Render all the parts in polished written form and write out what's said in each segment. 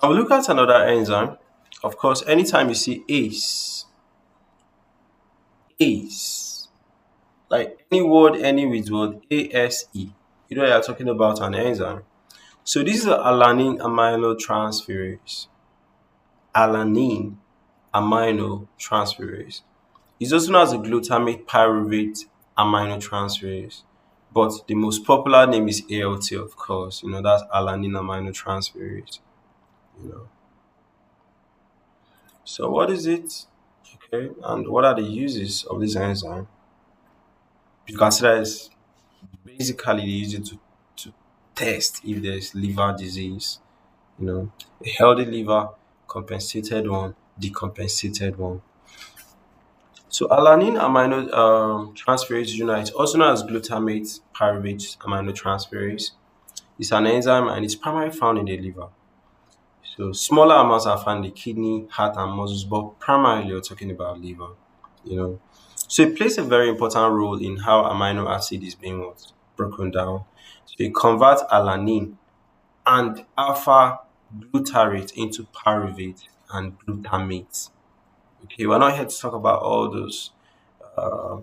Now we look at another enzyme. Of course, anytime you see ACE, like any word, any with word ASE, you know you're talking about an enzyme. So this is the alanine aminotransferase. Alanine aminotransferase. It's also known as the glutamate pyruvate aminotransferase. But the most popular name is ALT, of course. You know, that's alanine aminotransferase. You know. So what is it? Okay, and what are the uses of this enzyme? You consider is basically they use it to test if there's liver disease. You know, a healthy liver, compensated one, decompensated one. So alanine amino transferase unit, also known as glutamate pyruvate aminotransferase, is an enzyme and it's primarily found in the liver. So smaller amounts are found in the kidney, heart, and muscles, but primarily we're talking about liver. You know, so it plays a very important role in how amino acid is being what? Broken down. So it converts alanine and alpha glutarate into pyruvate and glutamate. Okay, we're not here to talk about all those uh,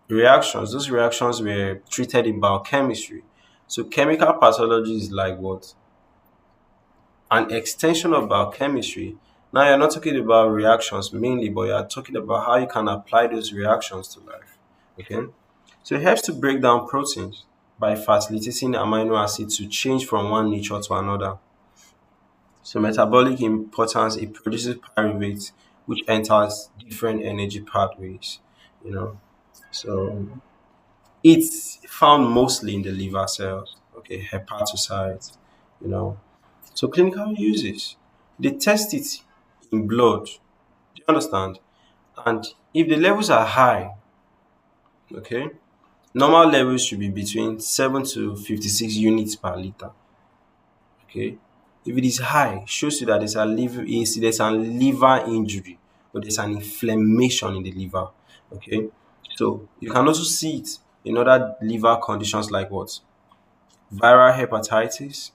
reactions. Those reactions were treated in biochemistry. So chemical pathology is like what? An extension of biochemistry. Now you're not talking about reactions mainly, but you're talking about how you can apply those reactions to life. Okay? So it helps to break down proteins by facilitating amino acids to change from one nature to another. So metabolic importance, it produces pyruvate, which enters different energy pathways. You know, so it's found mostly in the liver cells, okay, hepatocytes, you know. So clinical uses, they test it in blood. Do you understand? And if the levels are high, okay, normal levels should be between 7 to 56 units per liter. Okay. If it is high, shows you that there's a liver injury or there's an inflammation in the liver. Okay. So you can also see it in other liver conditions like what? Viral hepatitis,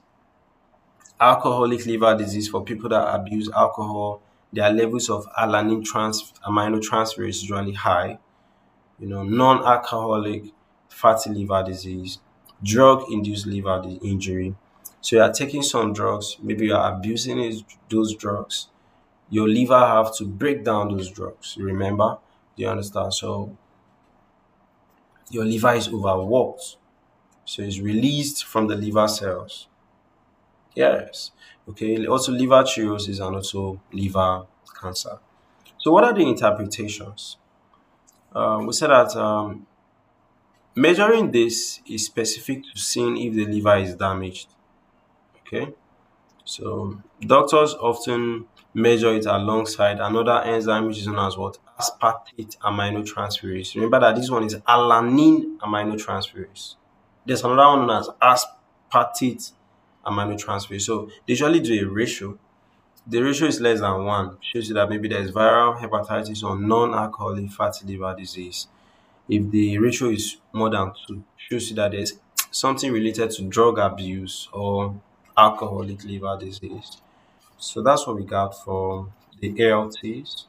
alcoholic liver disease for people that abuse alcohol, their levels of alanine aminotransferase is usually high. You know, non-alcoholic fatty liver disease, drug-induced injury. So you are taking some drugs, maybe you are abusing those drugs. Your liver have to break down those drugs. You remember? Do you understand? So your liver is overworked. So it's released from the liver cells. Yes. Okay. Also liver cirrhosis and also liver cancer. So what are the interpretations? We said that measuring this is specific to seeing if the liver is damaged. Okay. So doctors often measure it alongside another enzyme which is known as what? Aspartate aminotransferase. Remember that this one is alanine aminotransferase. There's another one known as aspartate aminotransferase. So they usually do a ratio. The ratio is less than one. Shows you that maybe there's viral hepatitis or non-alcoholic fatty liver disease. If the ratio is more than two, shows you that there's something related to drug abuse or alcoholic liver disease. So that's what we got for the ALTs.